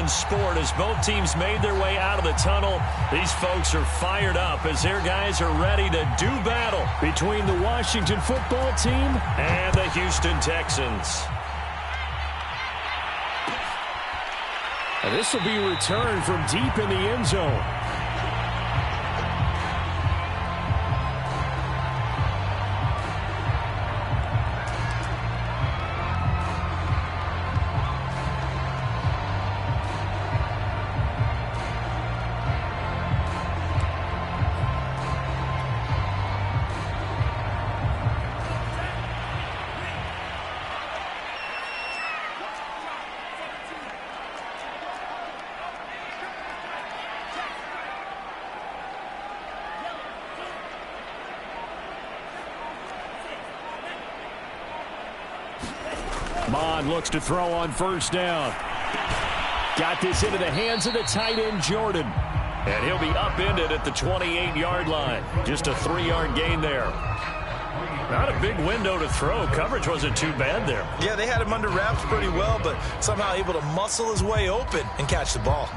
in sport as both teams made their way out of the tunnel. These folks are fired up as their guys are ready to do battle between the Washington football team and the Houston Texans. And this will be a return from deep in the end zone. Bond looks to throw on first down. Got this into the hands of the tight end, Jordan. And he'll be upended at the 28-yard line. Just a 3-yard gain there. Not a big window to throw. Coverage wasn't too bad there. Yeah, they had him under wraps pretty well, but somehow able to muscle his way open and catch the ball.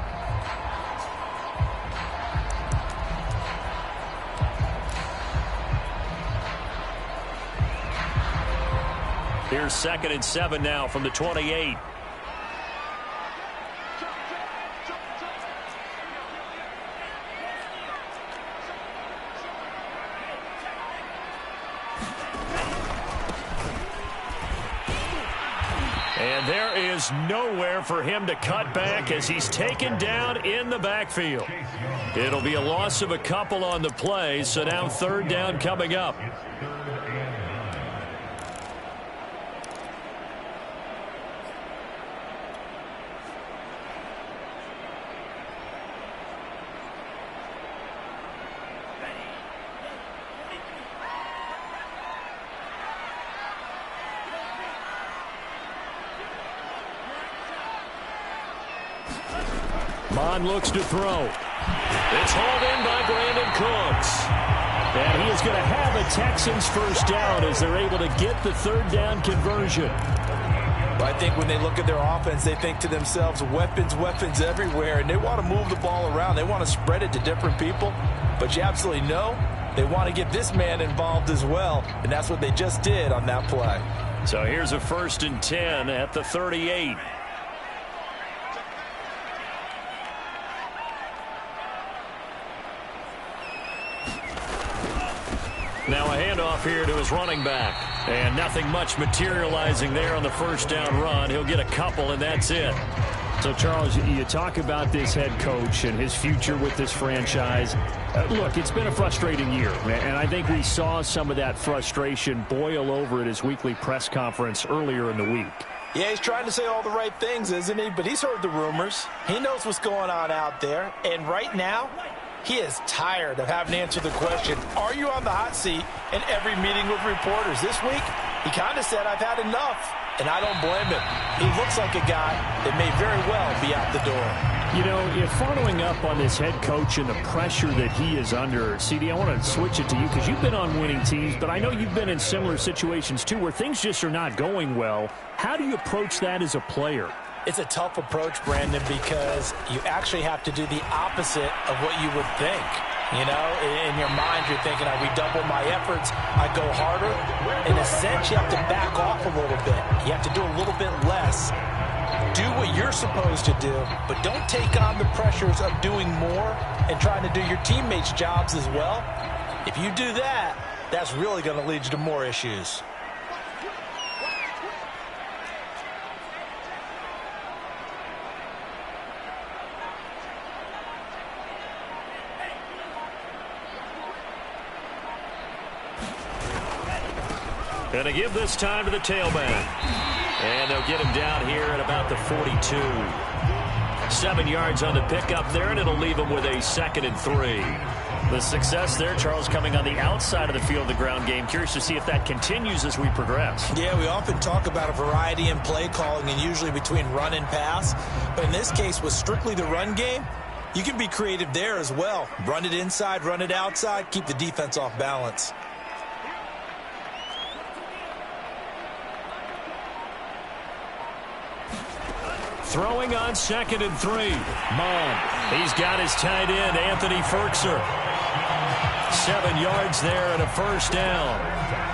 Here's 2nd and 7 now from the 28. And there is nowhere for him to cut back as he's taken down in the backfield. It'll be a loss of a couple on the play, so now 3rd down coming up. Bond looks to throw. It's hauled in by Brandon Cooks. And he is going to have a Texans first down as they're able to get the 3rd down conversion. Well, I think when they look at their offense, they think to themselves, weapons, weapons everywhere, and they want to move the ball around. They want to spread it to different people. But you absolutely know they want to get this man involved as well, and that's what they just did on that play. So here's a 1st and 10 at the 38. Now a handoff here to his running back. And nothing much materializing there on the first down run. He'll get a couple, and that's it. So, Charles, you talk about this head coach and his future with this franchise. Look, it's been a frustrating year, and I think we saw some of that frustration boil over at his weekly press conference earlier in the week. Yeah, he's trying to say all the right things, isn't he? But he's heard the rumors. He knows what's going on out there. And right now, he is tired of having to answer the question, are you on the hot seat in every meeting with reporters? This week, he kind of said, I've had enough, and I don't blame him. He looks like a guy that may very well be out the door. You know, if following up on this head coach and the pressure that he is under, CD, I want to switch it to you because you've been on winning teams, but I know you've been in similar situations too where things just are not going well. How do you approach that as a player? It's a tough approach, Brandon, because you actually have to do the opposite of what you would think. You know, in your mind, you're thinking, I redouble my efforts, I go harder. In a sense, you have to back off a little bit. You have to do a little bit less. Do what you're supposed to do, but don't take on the pressures of doing more and trying to do your teammates' jobs as well. If you do that, that's really going to lead you to more issues. Going to give this time to the tailback. And they'll get him down here at about the 42. 7 yards on the pickup there, and it'll leave him with a 2nd and 3. The success there, Charles, coming on the outside of the field, the ground game. Curious to see if that continues as we progress. Yeah, we often talk about a variety in play calling and usually between run and pass. But in this case, with strictly the run game, you can be creative there as well. Run it inside, run it outside, keep the defense off balance. Throwing on 2nd and 3. Mond. He's got his tight end, Anthony Ferkser. 7 yards there and a first down.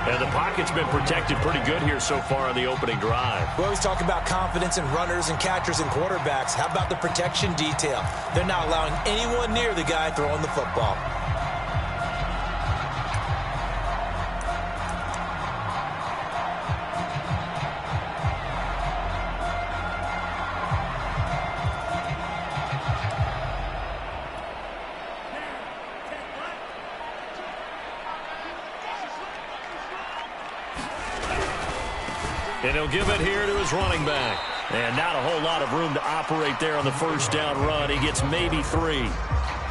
And the pocket's been protected pretty good here so far on the opening drive. We always talk about confidence in runners and catchers and quarterbacks. How about the protection detail? They're not allowing anyone near the guy throwing the football. And he'll give it here to his running back. And not a whole lot of room to operate there on the first down run. He gets maybe 3.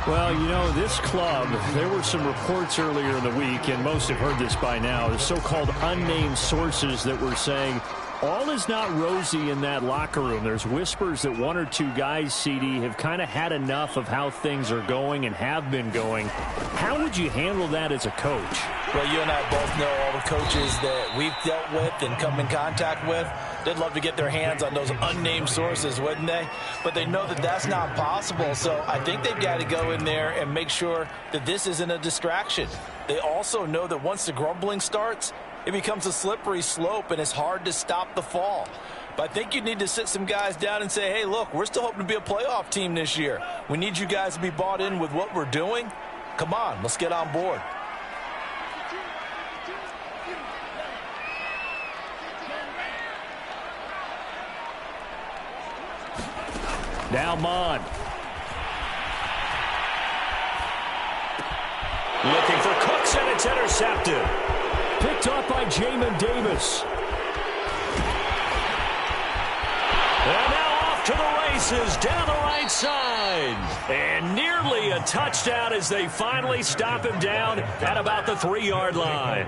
Well, you know, this club, there were some reports earlier in the week, and most have heard this by now, the so-called unnamed sources that were saying all is not rosy in that locker room. There's whispers that 1 or 2 guys, CD, have kind of had enough of how things are going and have been going. How would you handle that as a coach? Well, you and I both know all the coaches that we've dealt with and come in contact with. They'd love to get their hands on those unnamed sources, wouldn't they? But they know that that's not possible, so I think they've got to go in there and make sure that this isn't a distraction. They also know that once the grumbling starts, it becomes a slippery slope, and it's hard to stop the fall. But I think you need to sit some guys down and say, hey, look, we're still hoping to be a playoff team this year. We need you guys to be bought in with what we're doing. Come on, let's get on board. Now Mond. Looking for Cooks, and it's intercepted. Picked up by Jamin Davis. And now off to the races down the right side. And nearly a touchdown as they finally stop him down at about the 3-yard line.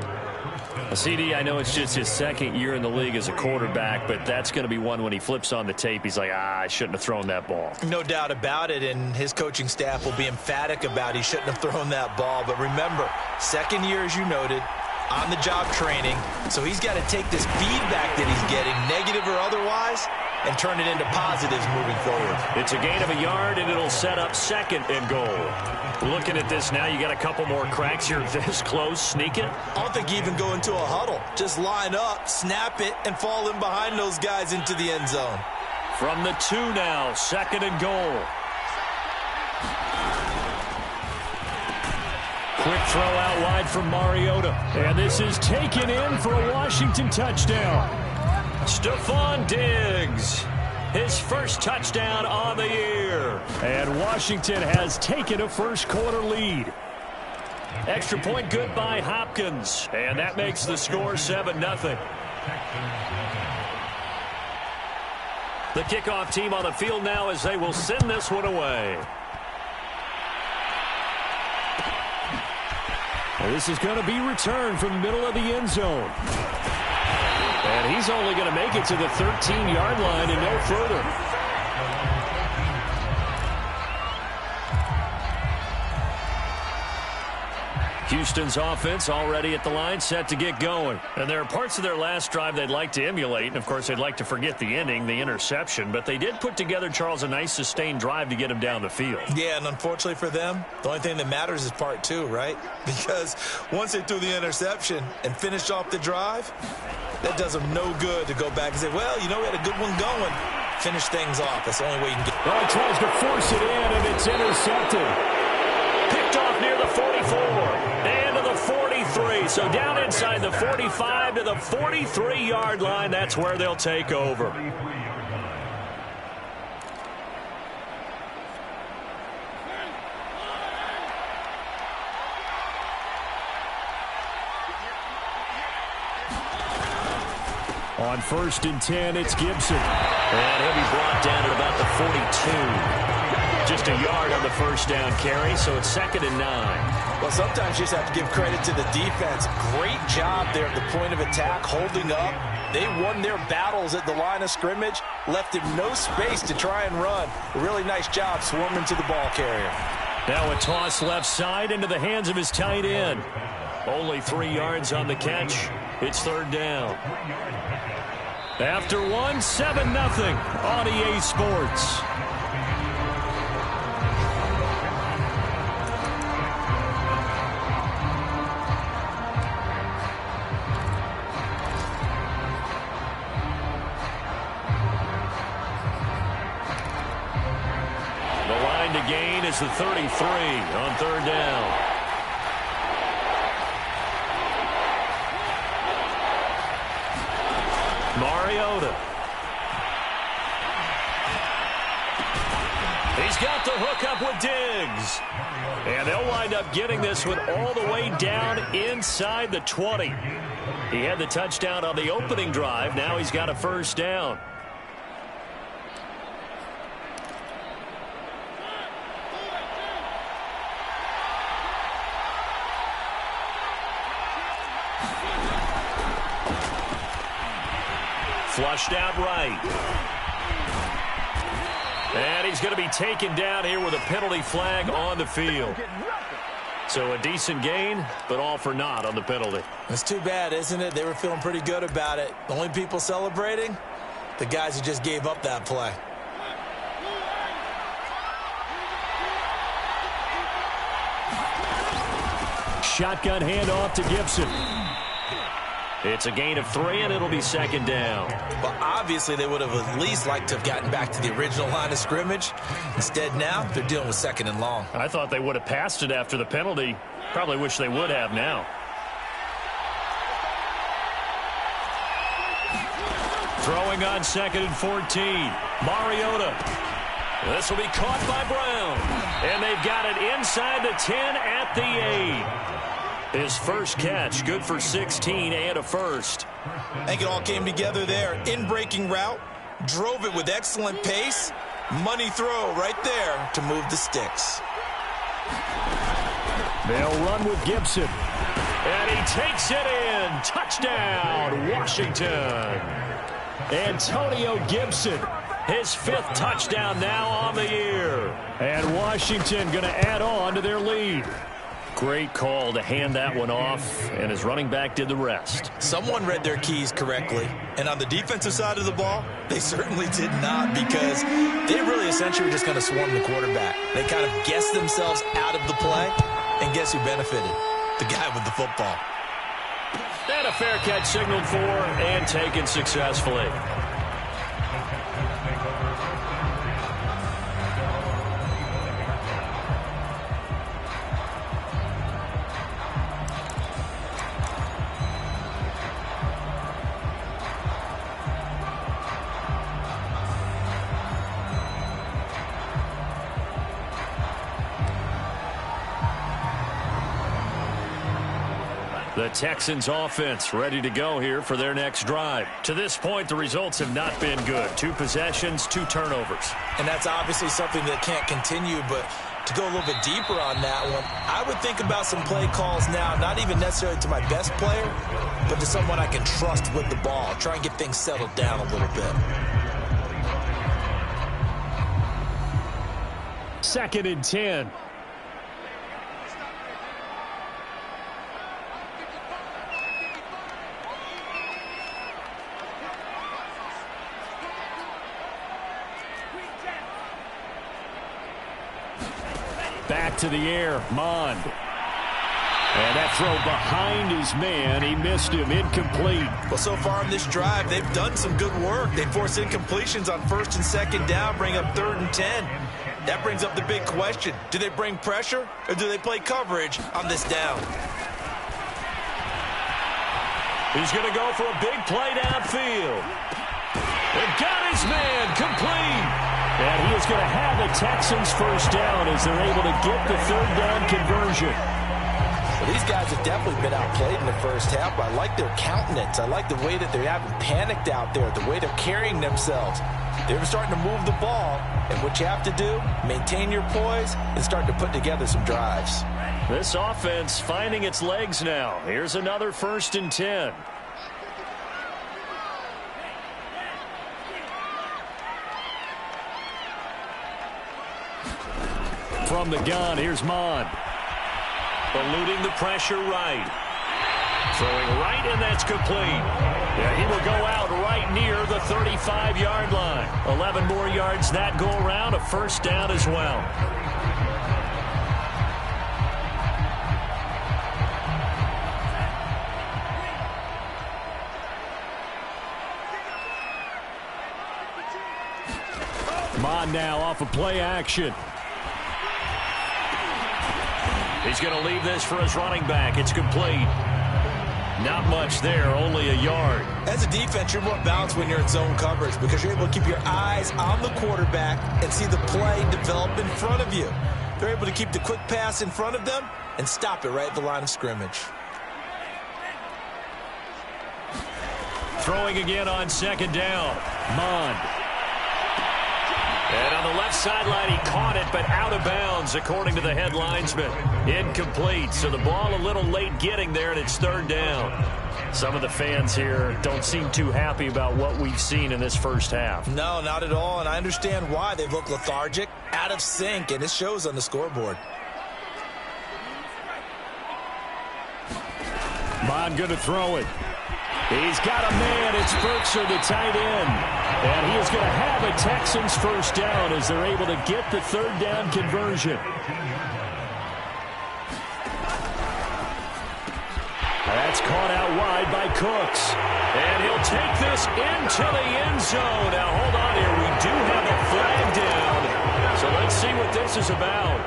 CD, I know it's just his 2nd year in the league as a quarterback, but that's going to be one when he flips on the tape, he's like, I shouldn't have thrown that ball. No doubt about it, and his coaching staff will be emphatic about he shouldn't have thrown that ball. But remember, 2nd year, as you noted, on-the-job training, so he's got to take this feedback that he's getting, negative or otherwise, and turn it into positives moving forward. It's a gain of a yard, and it'll set up 2nd and goal. Looking at this now, you got a couple more cracks here this close. Sneak it. I don't think you even go into a huddle. Just line up, snap it, and fall in behind those guys into the end zone. From the 2 now, 2nd and goal. Quick throw out wide from Mariota. And this is taken in for a Washington touchdown. Stephon Diggs. His first touchdown on the year. And Washington has taken a first-quarter lead. Extra point good by Hopkins. And that makes the score 7-0. The kickoff team on the field now as they will send this one away. And this is going to be returned from the middle of the end zone. And he's only going to make it to the 13-yard line and no further. Houston's offense already at the line, set to get going. And there are parts of their last drive they'd like to emulate. And, of course, they'd like to forget the ending, the interception. But they did put together, Charles, a nice sustained drive to get him down the field. Yeah, and unfortunately for them, the only thing that matters is part 2, right? Because once they threw the interception and finished off the drive, that does them no good to go back and say, well, you know, we had a good one going. Finish things off. That's the only way you can get it. Well, he tries to force it in, and it's intercepted. Picked off near the 44 and to the 43. So down inside the 45 to the 43-yard line. That's where they'll take over. On 1st and 10, it's Gibson. And he'll be brought down at about the 42. Just a yard on the first down carry, so it's 2nd and 9. Well, sometimes you just have to give credit to the defense. Great job there at the point of attack, holding up. They won their battles at the line of scrimmage, left him no space to try and run. A really nice job swarming to the ball carrier. Now a toss left side into the hands of his tight end. Only 3 yards on the catch. It's 3rd down. After one, 7-0 on EA Sports. The line to gain is the 33 on third down. Mariota. He's got the hookup with Diggs. And they'll wind up getting this one all the way down inside the 20. He had the touchdown on the opening drive. Now he's got a first down. Flushed out right. And he's going to be taken down here with a penalty flag on the field. So a decent gain, but all for naught on the penalty. It's too bad, isn't it? They were feeling pretty good about it. The only people celebrating, the guys who just gave up that play. Shotgun handoff to Gibson. It's a gain of 3, and it'll be second down. But obviously they would have at least liked to have gotten back to the original line of scrimmage. Instead now, they're dealing with second and long. I thought they would have passed it after the penalty. Probably wish they would have now. Throwing on 2nd and 14. Mariota. This will be caught by Brown. And they've got it inside the 10 at the 8. His first catch, good for 16 and a first. I think it all came together there. In-breaking route, drove it with excellent pace. Money throw right there to move the sticks. They'll run with Gibson. And he takes it in. Touchdown, Washington. Antonio Gibson. His 5th touchdown now on the year. And Washington going to add on to their lead. Great call to hand that one off, and his running back did the rest. Someone read their keys correctly, and on the defensive side of the ball, they certainly did not, because they really essentially were just going to swarm the quarterback. They kind of guessed themselves out of the play, and guess who benefited? The guy with the football. And a fair catch signaled for and taken successfully. The Texans offense ready to go here for their next drive. To this point, the results have not been good. 2 possessions, 2 turnovers. And that's obviously something that can't continue, but to go a little bit deeper on that one, I would think about some play calls now, not even necessarily to my best player, but to someone I can trust with the ball. Try and get things settled down a little bit. 2nd and 10. Back to the air, Mond. And that throw behind his man, he missed him, incomplete. Well, so far in this drive, they've done some good work. They force incompletions on 1st and 2nd down, bring up 3rd and 10. That brings up the big question. Do they bring pressure, or do they play coverage on this down? He's going to go for a big play downfield. They've got his man complete. And he is going to have the Texans first down as they're able to get the 3rd down conversion. Well, these guys have definitely been outplayed in the first half, but I like their countenance. I like the way that they haven't panicked out there, the way they're carrying themselves. They're starting to move the ball, and what you have to do, maintain your poise and start to put together some drives. This offense finding its legs now. Here's another 1st and 10. From the gun, here's Mond. Eluding the pressure right. Throwing right, and that's complete. Yeah, he will go out right near the 35-yard line. 11 more yards that go around, a first down as well. Mon now off of play action. He's going to leave this for his running back. It's complete. Not much there, only a yard. As a defense, you're more balanced when you're in zone coverage because you're able to keep your eyes on the quarterback and see the play develop in front of you. They're able to keep the quick pass in front of them and stop it right at the line of scrimmage. Throwing again on second down. Mon. And on the left sideline, he caught it, but out of bounds, according to the head linesman. Incomplete, so the ball a little late getting there, and it's third down. Some of the fans here don't seem too happy about what we've seen in this first half. No, not at all, and I understand why. They've looked lethargic, out of sync, and it shows on the scoreboard. Mon going to throw it. He's got a man. It's Burkser, the tight end. And he is going to have a Texans first down as they're able to get the third down conversion. That's caught out wide by Cooks. And he'll take this into the end zone. Now, hold on here. We do have a flag down. So let's see what this is about.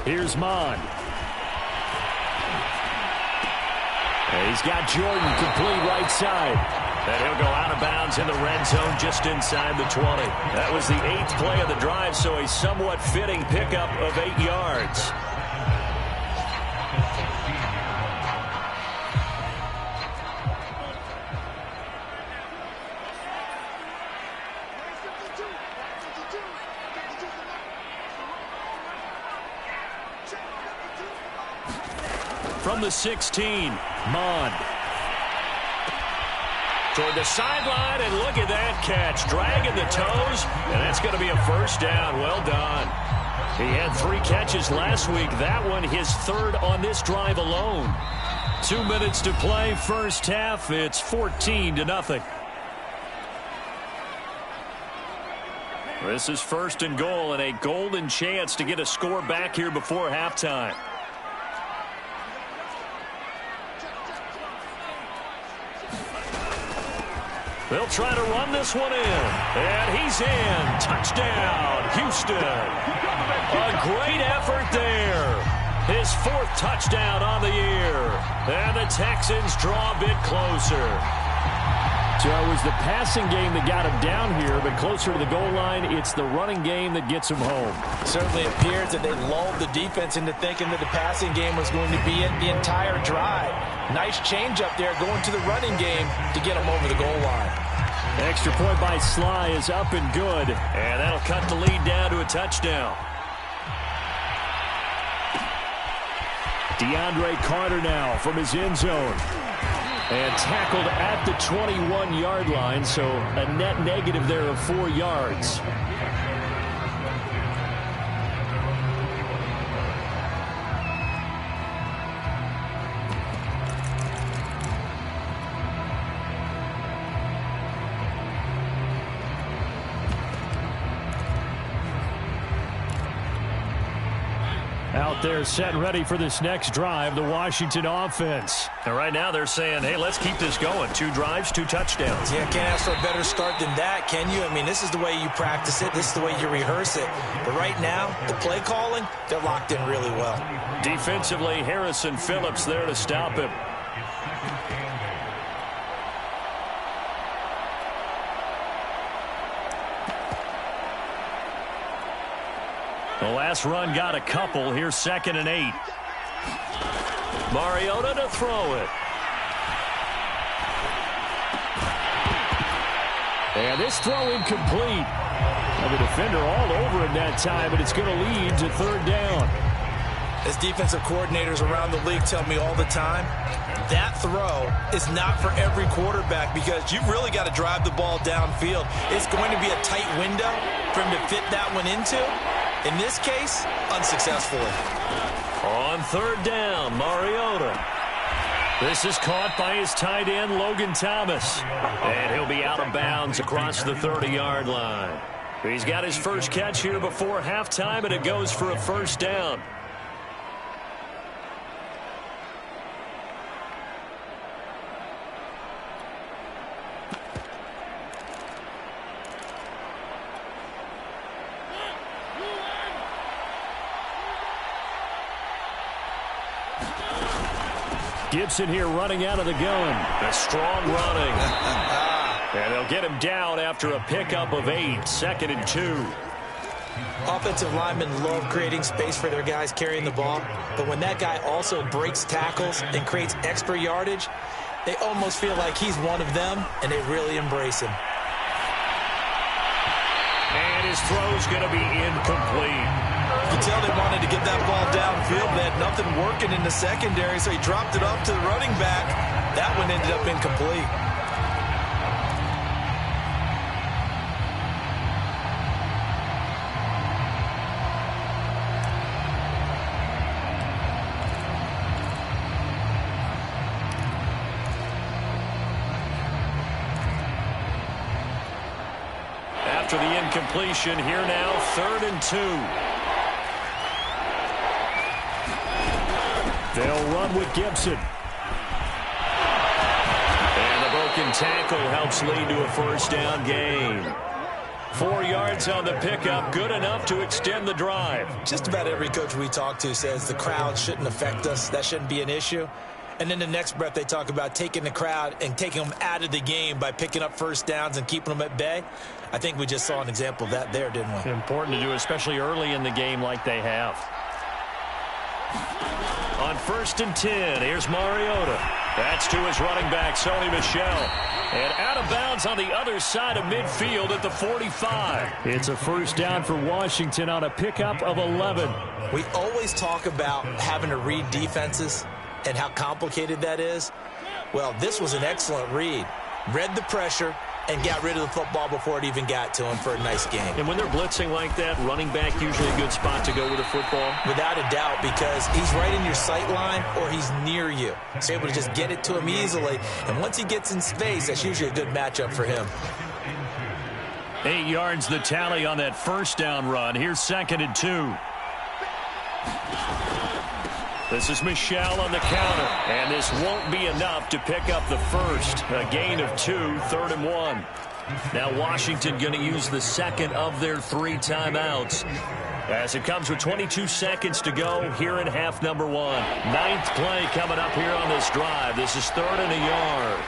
Here's Mon. And he's got Jordan complete right side. And he'll go out of bounds in the red zone just inside the 20. That was the 8th play of the drive, so a somewhat fitting pickup of 8 yards. From the 16, Mon. Toward the sideline, and look at that catch. Dragging the toes, and that's going to be a first down. Well done. He had 3 catches last week. That one his 3rd on this drive alone. 2 minutes to play, first half. It's 14-0. This is 1st and goal, and a golden chance to get a score back here before halftime. They'll try to run this one in. And he's in. Touchdown, Houston. A great effort there. His 4th touchdown on the year. And the Texans draw a bit closer. So it was the passing game that got him down here, but closer to the goal line, it's the running game that gets him home. Certainly appears that they lulled the defense into thinking that the passing game was going to be it the entire drive. Nice change up there going to the running game to get him over the goal line. Extra point by Sly is up and good. And that'll cut the lead down to a touchdown. DeAndre Carter now from his end zone. And tackled at the 21-yard line, so a net negative there of 4 yards. Out there set ready for this next drive, the Washington offense. And right now they're saying, hey, let's keep this going. 2 drives, 2 touchdowns. Yeah, can't ask for a better start than that, can you? I mean, this is the way you practice it. This is the way you rehearse it. But right now, the play calling, they're locked in really well. Defensively, Harrison Phillips there to stop him. The last run got a couple. Here's 2nd and 8. Mariota to throw it. And this throw incomplete. And the defender all over him that time, but it's going to lead to 3rd down. As defensive coordinators around the league tell me all the time, that throw is not for every quarterback because you've really got to drive the ball downfield. It's going to be a tight window for him to fit that one into. In this case, unsuccessfully. On third down, Mariota. This is caught by his tight end, Logan Thomas. And he'll be out of bounds across the 30-yard line. He's got his first catch here before halftime, and it goes for a first down. Gibson here running out of the gun. A strong running. And they'll get him down after a pickup of 8, 2nd and 2. Offensive linemen love creating space for their guys carrying the ball, but when that guy also breaks tackles and creates extra yardage, they almost feel like he's one of them, and they really embrace him. And his throw's going to be incomplete. You can tell they wanted to get that ball downfield. They had nothing working in the secondary, so he dropped it off to the running back. That one ended up incomplete. After the incompletion, here now, 3rd and 2. They'll run with Gibson. And the broken tackle helps lead to a first down gain. 4 yards on the pickup, good enough to extend the drive. Just about every coach we talk to says the crowd shouldn't affect us. That shouldn't be an issue. And then the next breath they talk about taking the crowd and taking them out of the game by picking up first downs and keeping them at bay. I think we just saw an example of that there, didn't we? Important to do, especially early in the game like they have. On 1st and 10, here's Mariota. That's to his running back, Sony Michel. And out of bounds on the other side of midfield at the 45. It's a first down for Washington on a pickup of 11. We always talk about having to read defenses and how complicated that is. Well, this was an excellent read. Read the pressure and got rid of the football before it even got to him for a nice game. And when they're blitzing like that, running back usually a good spot to go with the football? Without a doubt, because he's right in your sight line or he's near you. So you're able to just get it to him easily. And once he gets in space, that's usually a good matchup for him. 8 yards the tally on that first down run. Here's 2nd and 2. This is Michel on the counter, and this won't be enough to pick up the first. A gain of 2, 3rd and 1. Now Washington going to use the second of their 3 timeouts, as it comes with 22 seconds to go here in half number 1. 9th play coming up here on this drive. This is 3rd and a yard.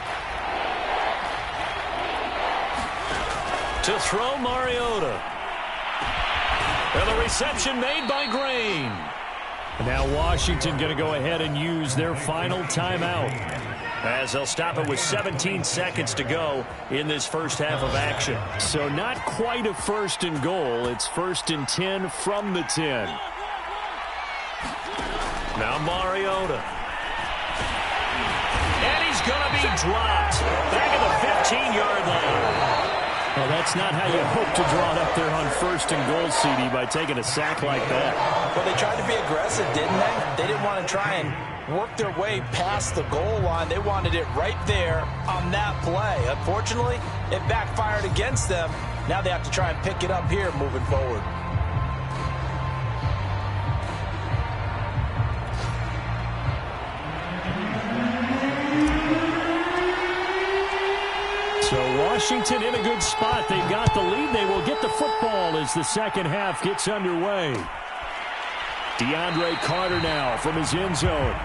To throw, Mariota. And the reception made by Grain. Now Washington going to go ahead and use their final timeout, as they'll stop it with 17 seconds to go in this first half of action. So not quite a 1st and goal. It's 1st and 10 from the 10. Now Mariota. And he's going to be dropped back at the 15-yard line. Well, that's not how you hope to draw it up there on 1st and goal, CD, by taking a sack like that. Well, they tried to be aggressive, didn't they? They didn't want to try and work their way past the goal line. They wanted it right there on that play. Unfortunately, it backfired against them. Now they have to try and pick it up here moving forward. So Washington in a good spot. They've got the lead. They will get the football as the second half gets underway. DeAndre Carter now from his end zone.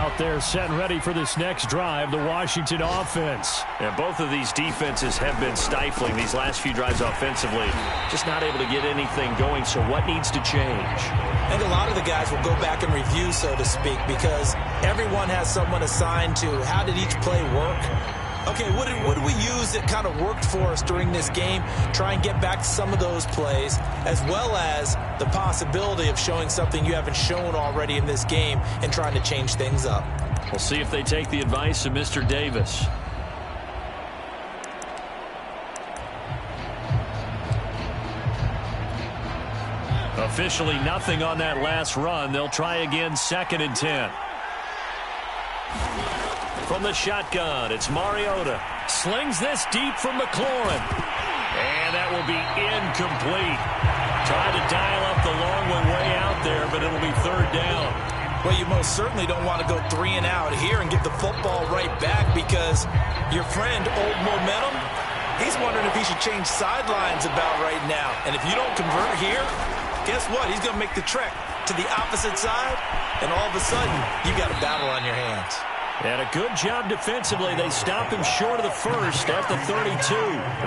Out there set and ready for this next drive, the Washington offense. And both of these defenses have been stifling these last few drives offensively. Just not able to get anything going, so what needs to change? I think a lot of the guys will go back and review, so to speak, because everyone has someone assigned to how did each play work. Okay, what did we use that kind of worked for us during this game? Try and get back to some of those plays, as well as the possibility of showing something you haven't shown already in this game and trying to change things up. We'll see if they take the advice of Mr. Davis. Officially nothing on that last run. They'll try again, 2nd and 10. From the shotgun, it's Mariota. Slings this deep from McLaurin. And that will be incomplete. Tried to dial up the long one way out there, but it'll be 3rd down. Well, you most certainly don't want to go 3 and out here and get the football right back, because your friend, Old Momentum, he's wondering if he should change sidelines about right now. And if you don't convert here, guess what? He's going to make the trek to the opposite side, and all of a sudden, you got a battle on your hands. And a good job defensively. They stop him short of the first at the 32.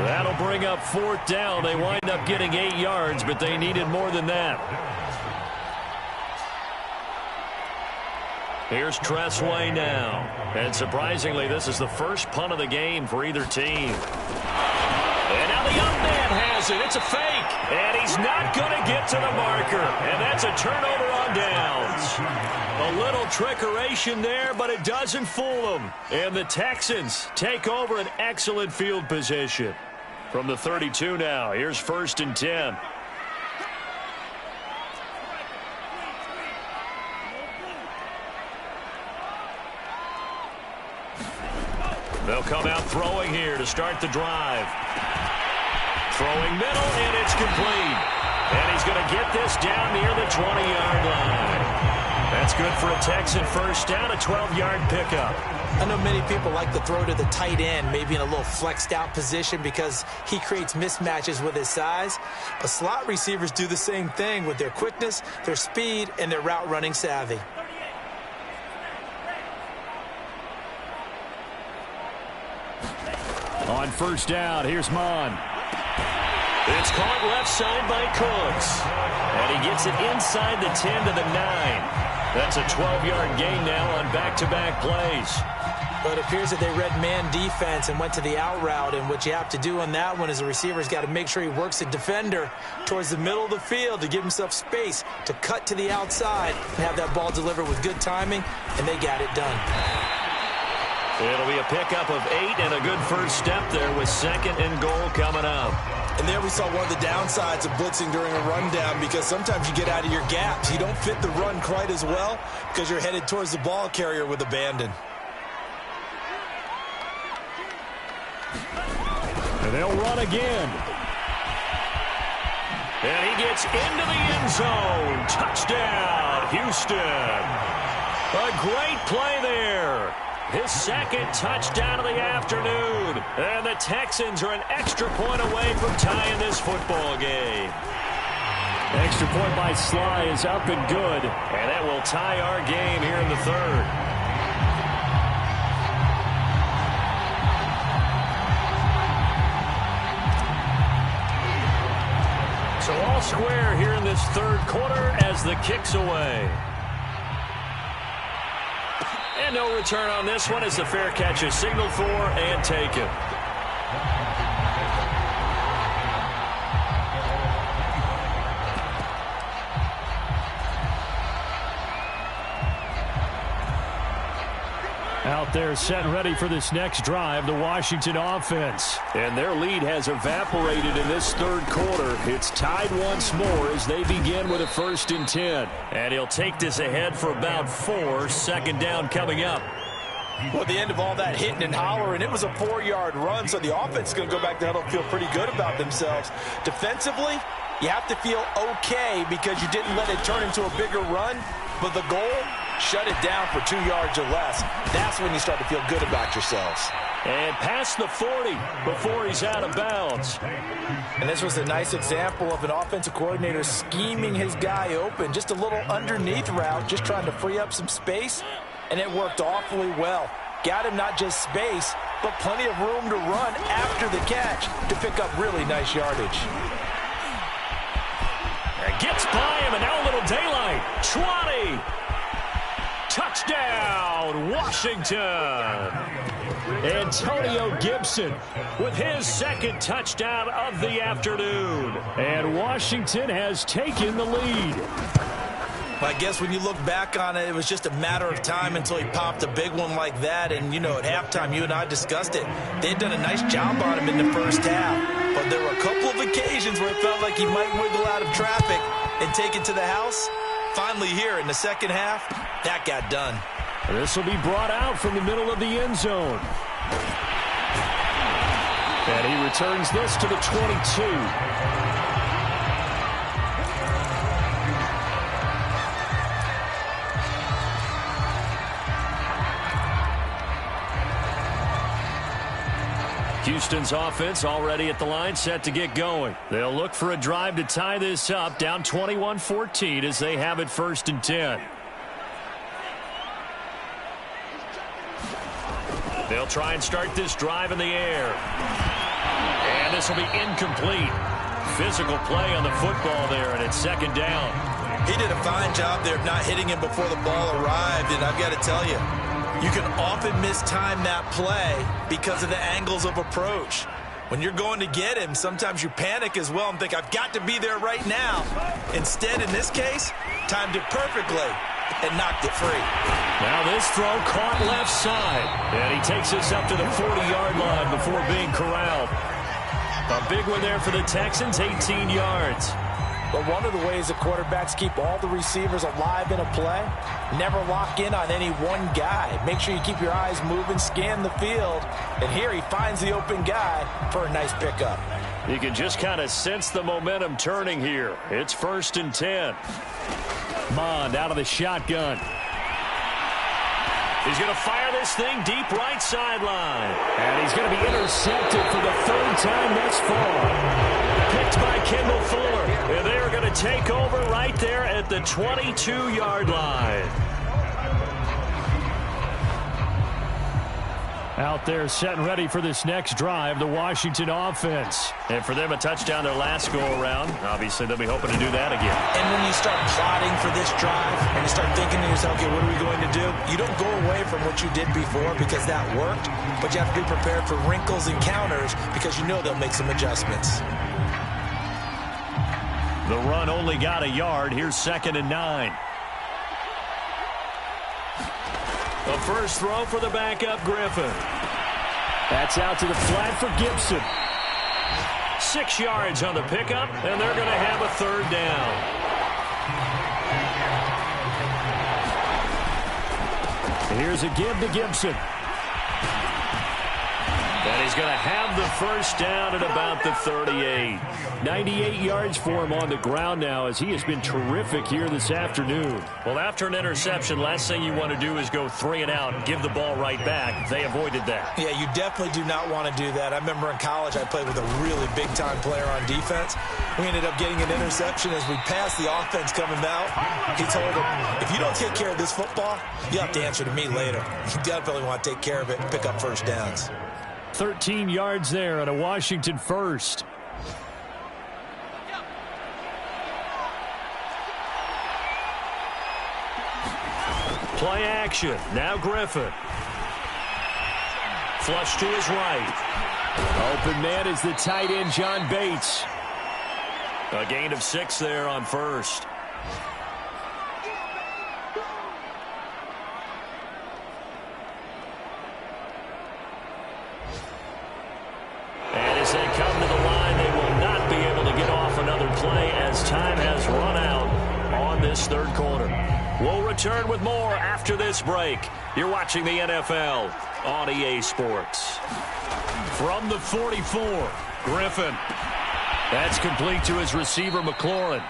That'll bring up 4th down. They wind up getting 8 yards, but they needed more than that. Here's Tressway now. And surprisingly, this is the first punt of the game for either team. And now the young man has it. It's a fake. And he's not going to get to the marker. And that's a turnover on downs. A little trickeration there, but it doesn't fool them. And the Texans take over an excellent field position. From the 32 now, here's 1st and 10. They'll come out throwing here to start the drive. Throwing middle, and it's complete. And he's going to get this down near the 20-yard line. That's good for a Texan first down, a 12-yard pickup. I know many people like to throw to the tight end, maybe in a little flexed out position because he creates mismatches with his size. But slot receivers do the same thing with their quickness, their speed, and their route running savvy. On 1st down, here's Mon. It's caught left side by Cooks. And he gets it inside the 10 to the 9. That's a 12-yard gain now on back-to-back plays. But it appears that they read man defense and went to the out route, and what you have to do on that one is the receiver's got to make sure he works the defender towards the middle of the field to give himself space to cut to the outside and have that ball delivered with good timing, and they got it done. It'll be a pickup of 8 and a good first step there with 2nd and goal coming up. And there we saw one of the downsides of blitzing during a rundown, because sometimes you get out of your gaps. You don't fit the run quite as well because you're headed towards the ball carrier with abandon. And they'll run again. And he gets into the end zone. Touchdown, Houston. A great play there. His 2nd touchdown of the afternoon. And the Texans are an extra point away from tying this football game. Extra point by Sly is up and good. And that will tie our game here in the 3rd. So all square here in this 3rd quarter as the kick's away. And no return on this one as the fair catch is signaled for and taken. Out there set and ready for this next drive, the Washington offense. And their lead has evaporated in this 3rd quarter. It's tied once more as they begin with a 1st and 10. And he'll take this ahead for about 4. 2nd down coming up. Well, at the end of all that hitting and hollering, it was a 4-yard run, so the offense is going to go back to huddle and feel pretty good about themselves. Defensively, you have to feel okay because you didn't let it turn into a bigger run, but the goal, shut it down for 2 yards or less. That's when you start to feel good about yourselves. And past the 40 before he's out of bounds. And this was a nice example of an offensive coordinator scheming his guy open. Just a little underneath route, just trying to free up some space. and it worked awfully well. Got him not just space, but plenty of room to run after the catch to pick up really nice yardage. And gets by him, and now a little daylight. 20. Touchdown, Washington. Antonio Gibson With his second touchdown of the afternoon. And Washington has taken the lead. I guess when you look back on it, it was just a matter of time until he popped a big one like that. And, you know, at halftime, you and I discussed it. They'd done a nice job on him in the first half. But there were a couple of occasions where it felt like he might wiggle out of traffic and take it to the house. Finally here in the second half, that got done. This will be brought out from the middle of the end zone. And he returns this to the 22. Houston's offense already at the line, set to get going. They'll look for a drive to tie this up, down 21-14 as they have it 1st and 10. They'll try and start this drive in the air. And this will be incomplete. Physical play on the football there, and it's 2nd down. He did a fine job there of not hitting him before the ball arrived, and I've got to tell you, you can often mistime that play because of the angles of approach. When you're going to get him, sometimes you panic as well and think, I've got to be there right now. Instead, in this case, timed it perfectly and knocked it free. Now this throw caught left side. And he takes us up to the 40-yard line before being corralled. A big one there for the Texans, 18 yards. But one of the ways the quarterbacks keep all the receivers alive in a play, never lock in on any one guy. Make sure you keep your eyes moving, scan the field. And here he finds the open guy for a nice pickup. You can just kind of sense the momentum turning here. It's 1st and 10. Mond out of the shotgun. He's going to fire this thing deep right sideline. And he's going to be intercepted for the 3rd time thus far. Picked by Kendall Fuller. And they are going to take over right there at the 22-yard line. Out there set and ready for this next drive, the Washington offense. And for them, a touchdown their last go-around. Obviously, they'll be hoping to do that again. And when you start plotting for this drive and you start thinking to yourself, okay, what are we going to do? You don't go away from what you did before because that worked, but you have to be prepared for wrinkles and counters because you know they'll make some adjustments. The run only got a yard. Here's 2nd and 9. The first throw for the backup, Griffin. That's out to the flat for Gibson. 6 yards on the pickup, and they're going to have a 3rd down. Here's a give to Gibson. And he's going to have the 1st down at about the 38. 98 yards for him on the ground now as he has been terrific here this afternoon. Well, after an interception, last thing you want to do is go 3 and out and give the ball right back. They avoided that. Yeah, you definitely do not want to do that. I remember in college I played with a really big-time player on defense. We ended up getting an interception as we passed the offense coming out. He told him, if you don't take care of this football, you have to answer to me later. You definitely want to take care of it and pick up 1st downs. 13 yards there on a Washington 1st. Play action. Now Griffin. Flush to his right. Open man is the tight end, John Bates. A gain of 6 there on 1st. And as they come to the line, they will not be able to get off another play as time has run out on this 3rd quarter. We'll return with more after this break. You're watching the NFL on EA Sports. From the 44, Griffin. That's complete to his receiver, McLaurin.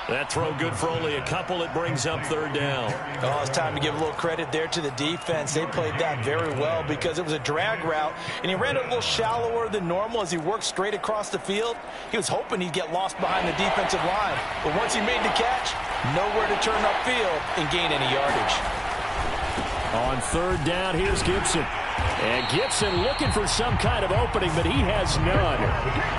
That throw good for only a couple. It brings up 3rd down. Oh, it's time to give a little credit there to the defense. They played that very well because it was a drag route, and he ran it a little shallower than normal as he worked straight across the field. He was hoping he'd get lost behind the defensive line, but once he made the catch, nowhere to turn upfield and gain any yardage. On third down, here's Gibson. And Gibson looking for some kind of opening, but he has none.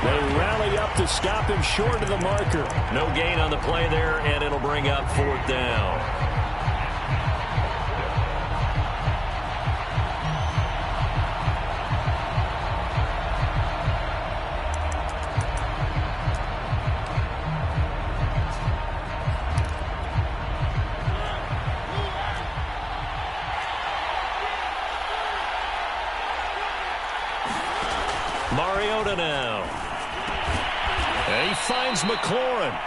They rally up to stop him short of the marker. No gain on the play there, and it'll bring up fourth down. Mariota now. And he finds McLaurin.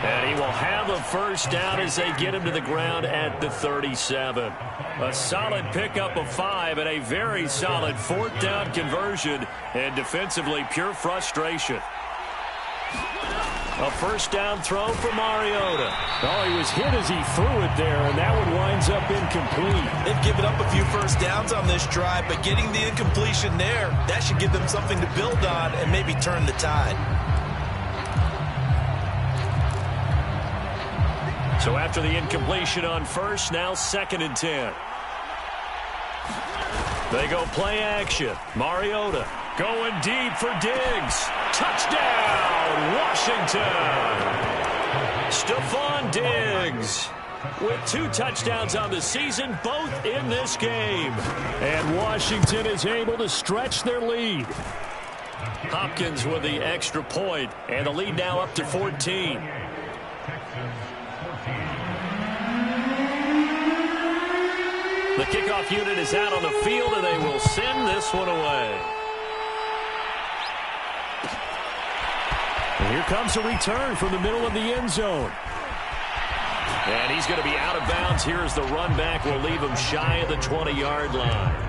And he will have a first down as they get him to the ground at the 37. A solid pickup of 5 and a very solid fourth down conversion. And defensively, pure frustration. A first down throw for Mariota. Oh, he was hit as he threw it there, and that one winds up incomplete. They've given up a few first downs on this drive, but getting the incompletion there, that should give them something to build on and maybe turn the tide. So after the incompletion on first, now 2nd and 10. They go play action. Mariota going deep for Diggs. Touchdown, Washington. Stephon Diggs with 2 touchdowns on the season, both in this game. And Washington is able to stretch their lead. Hopkins with the extra point, and the lead now up to 14. The kickoff unit is out on the field, and they will send this one away. And here comes a return from the middle of the end zone. And he's going to be out of bounds. Here as the run back will leave him shy of the 20-yard line.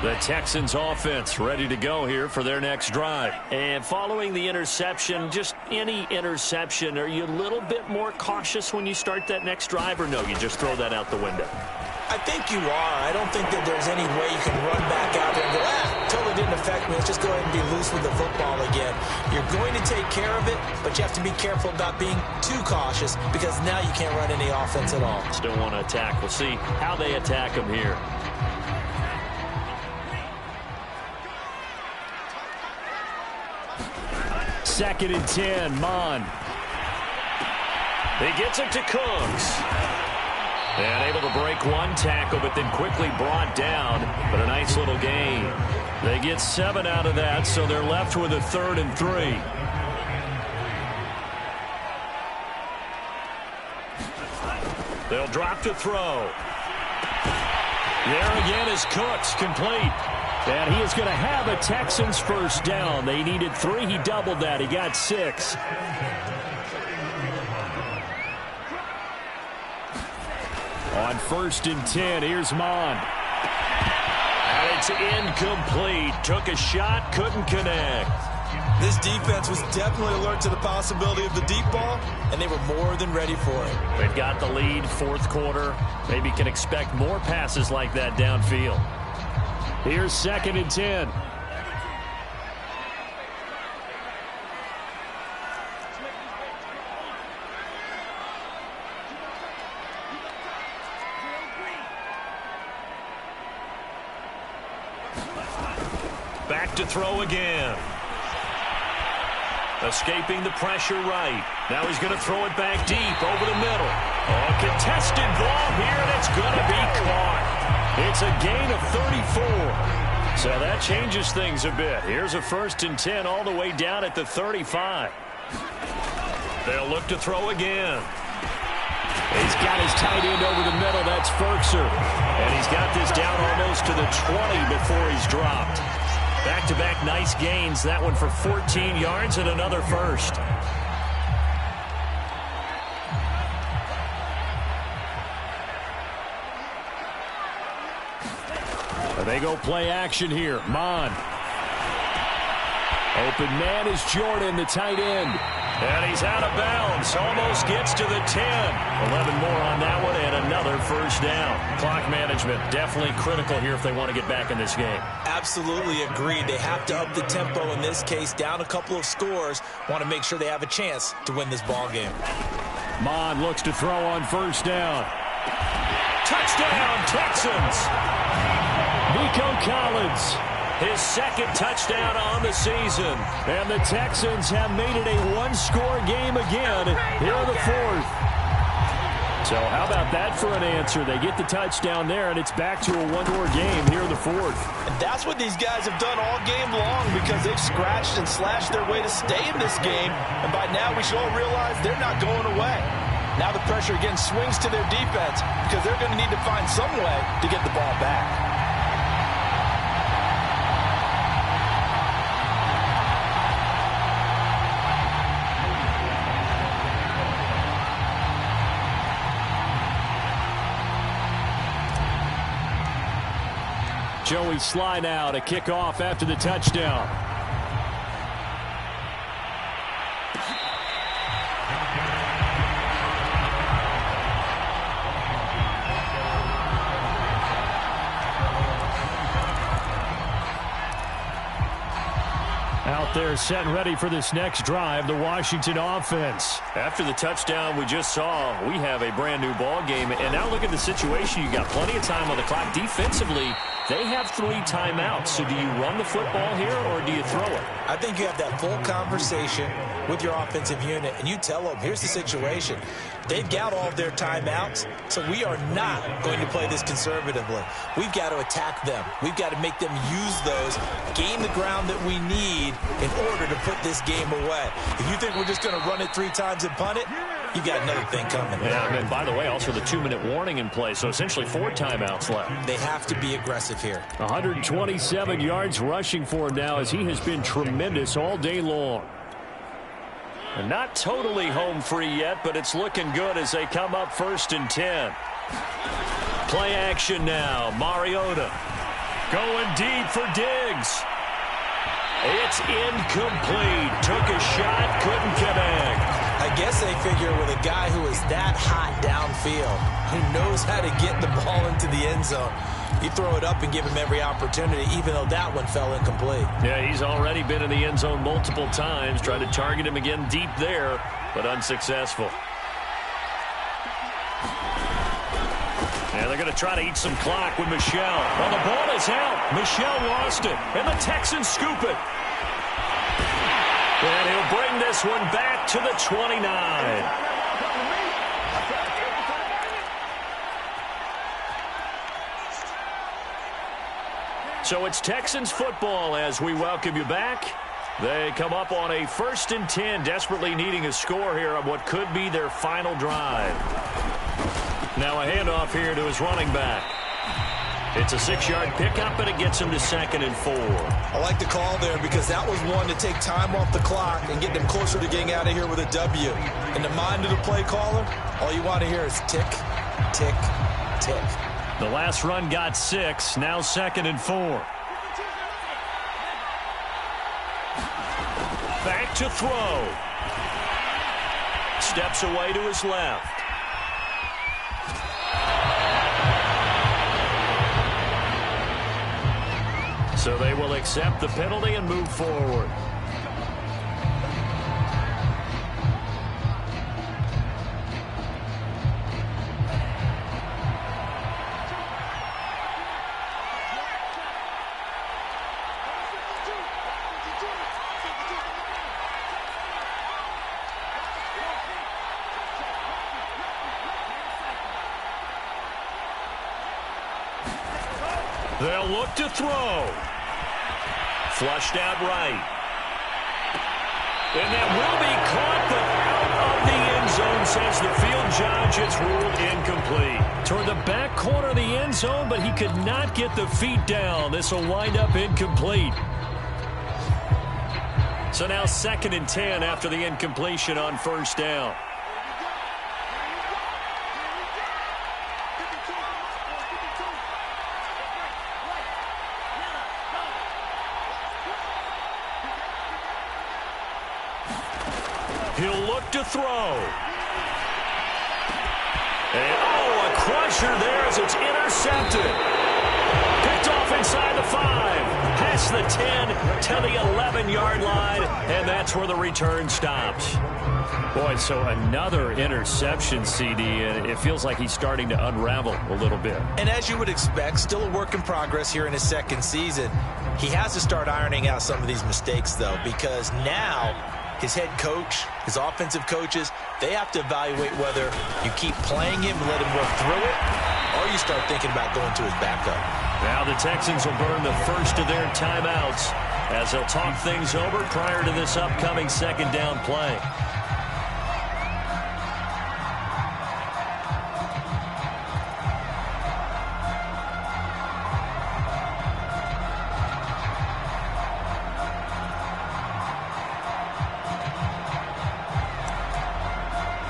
The Texans offense ready to go here for their next drive. And following the interception, just any interception, are you a little bit more cautious when you start that next drive, or no, you just throw that out the window? I think you are. I don't think that there's any way you can run back out there and go, totally didn't affect me. Let's just go ahead and be loose with the football again. You're going to take care of it, but you have to be careful about being too cautious because now you can't run any offense at all. Still want to attack. We'll see how they attack him here. Second and 10, Mon. He gets it to Cooks. And able to break one tackle, but then quickly brought down. But a nice little gain. They get 7 out of that, so they're left with a 3rd and 3. They'll drop to throw. There again is Cooks, complete. And he is going to have a Texans first down. They needed 3. He doubled that. He got 6. On 1st and 10, here's Mon. And it's incomplete. Took a shot, couldn't connect. This defense was definitely alert to the possibility of the deep ball, and they were more than ready for it. They've got the lead, 4th quarter. Maybe can expect more passes like that downfield. Here's 2nd and 10. Back to throw again. Escaping the pressure right. Now he's going to throw it back deep over the middle. Oh, contested ball here, and it's going to be caught. It's a gain of 34. So that changes things a bit. Here's a 1st and 10 all the way down at the 35. They'll look to throw again. He's got his tight end over the middle. That's Ferkser. And he's got this down almost to the 20 before he's dropped. Back-to-back nice gains. That one for 14 yards and another first. They go play action here. Mon. Open man is Jordan, the tight end. And he's out of bounds. Almost gets to the 10. 11 more on that one and another first down. Clock management definitely critical here if they want to get back in this game. Absolutely agreed. They have to up the tempo in this case. Down a couple of scores. Want to make sure they have a chance to win this ball game. Mond looks to throw on first down. Touchdown, Texans. Nico Collins. His second touchdown on the season. And the Texans have made it a one-score game again here in the fourth. So how about that for an answer? They get the touchdown there, and it's back to a one-score game here in the fourth. And that's what these guys have done all game long because they've scratched and slashed their way to stay in this game. And by now we should all realize they're not going away. Now the pressure again swings to their defense because they're going to need to find some way to get the ball back. Joey Sly now to kick off after the touchdown. Out there set and ready for this next drive, the Washington offense. After the touchdown we just saw, we have a brand new ball game. And now look at the situation. You got plenty of time on the clock. Defensively, they have 3 timeouts. So do you run the football here or do you throw it? I think you have that full conversation with your offensive unit, and you tell them, here's the situation. They've got all of their timeouts, so we are not going to play this conservatively. We've got to attack them. We've got to make them use those, gain the ground that we need in order to put this game away. If you think we're just going to run it 3 times and punt it, you got another thing coming. Yeah, and by the way, also the 2-minute warning in play, so essentially 4 timeouts left. They have to be aggressive here. 127 yards rushing for him now as he has been tremendous all day long. And not totally home free yet, but it's looking good as they come up 1st and 10. Play action now. Mariota going deep for Diggs. It's incomplete. Took a shot, couldn't connect. I guess they figure with a guy who is that hot downfield, who knows how to get the ball into the end zone, you throw it up and give him every opportunity, even though that one fell incomplete. Yeah, he's already been in the end zone multiple times. Tried to target him again deep there, but unsuccessful. And they're going to try to eat some clock with Michel. Well, the ball is out. Michel lost it, and the Texans scoop it. And he'll bring this one back to the 29. So it's Texans football as we welcome you back. They come up on a 1st and 10, desperately needing a score here on what could be their final drive. Now a handoff here to his running back. It's a 6-yard pickup, and it gets him to 2nd and 4. I like the call there because that was one to take time off the clock and get them closer to getting out of here with a W. In the mind of the play caller, all you want to hear is tick, tick, tick. The last run got 6, now 2nd and 4. Back to throw. Steps away to his left. So they will accept the penalty and move forward. They'll look to throw. Flushed out right. And that will be caught, but out of the end zone, says the field judge. It's ruled incomplete. Toward the back corner of the end zone, but he could not get the feet down. This will wind up incomplete. So now 2nd and 10 after the incompletion on 1st down. He'll look to throw. And, oh, a crusher there as it's intercepted. Picked off inside the 5. Past the 10 to the 11-yard line, and that's where the return stops. Boy, so another interception, CD, and it feels like he's starting to unravel a little bit. And as you would expect, still a work in progress here in his second season. He has to start ironing out some of these mistakes, though, because now his head coach, his offensive coaches, they have to evaluate whether you keep playing him and let him work through it, or you start thinking about going to his backup. Now the Texans will burn the first of their timeouts as they'll talk things over prior to this upcoming second down play.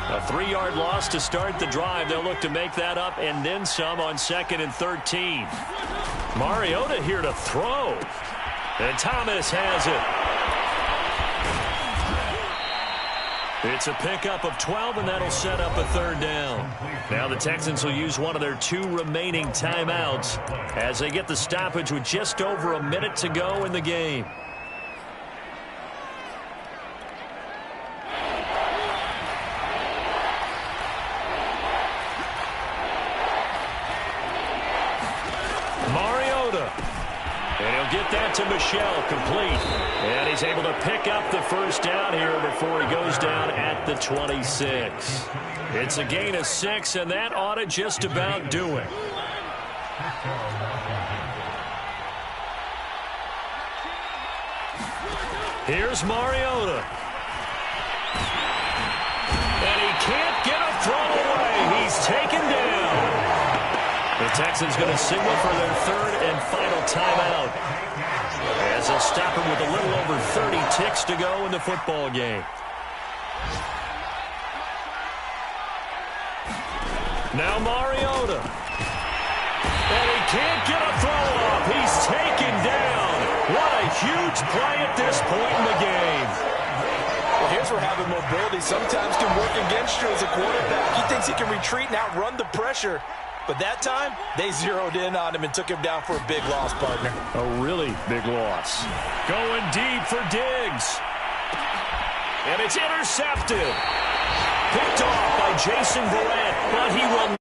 A 3-yard loss to start the drive. They'll look to make that up and then some on 2nd and 13. Mariota here to throw. And Thomas has it. It's a pickup of 12, and that'll set up a 3rd down. Now the Texans will use one of their 2 remaining timeouts as they get the stoppage with just over a minute to go in the game. Get that to Michel, complete. And he's able to pick up the first down here before he goes down at the 26. It's a gain of 6, and that ought to just about do it. Here's Mariota. And he can't get a throw away. He's taken down. The Texans going to signal for their 3rd and final timeout as they'll stop him with a little over 30 ticks to go in the football game. Now Mariota. And he can't get a throw off. He's taken down. What a huge play at this point in the game. Well, here's where having mobility sometimes can work against you as a quarterback. He thinks he can retreat and outrun the pressure. But that time, they zeroed in on him and took him down for a big loss, partner. A really big loss. Going deep for Diggs. And it's intercepted. Picked off by Jason Verrett, but he will